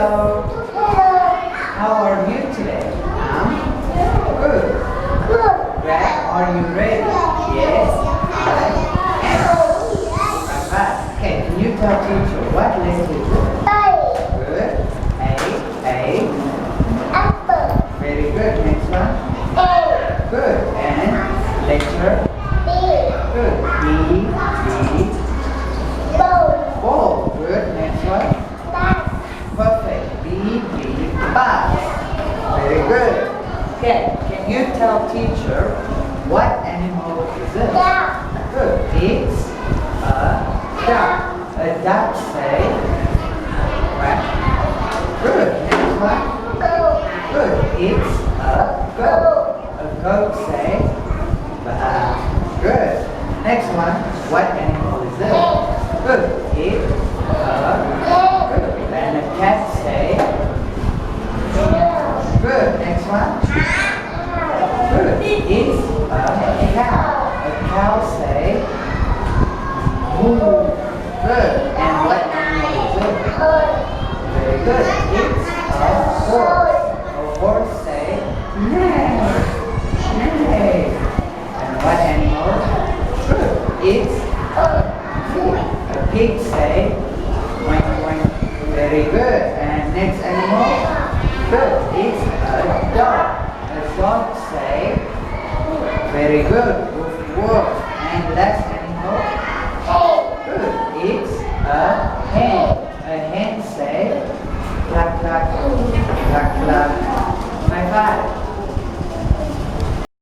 Hello. How are you today? Good. Right? Are you ready? Yes. I am. Alright. Okay. Can you tell teacher what letter is it? Good. A. Apple. Very good. Next one. A. Good. And letter. B. Good. B. Bowl. Ball. Good. Next one. Bus. Perfect. B. Bus. Very good. Okay. Can you tell teacher what animal is it? Duck. Good. It's a duck. A duck say. Right. Good. Next one. Goat. Good. It's a goat. A goat say. Bah. Good. Next one. What animal is it? Good. It's a good. And a cat say. Good. Next one. Good. It's a cow. A cow say. Moo. Good. And what animal is it? Very good. It's a horse. A horse say. Neigh. Neigh. And what animal? Good. It's a pig. A pig say. Oink, oink. Very good. And next animal? Good. It's a dog. A dog say. Very good. Woof, woof. And last animal? Good. It's a hen. A hen say. Cluck, cluck. Cluck, cluck. High five.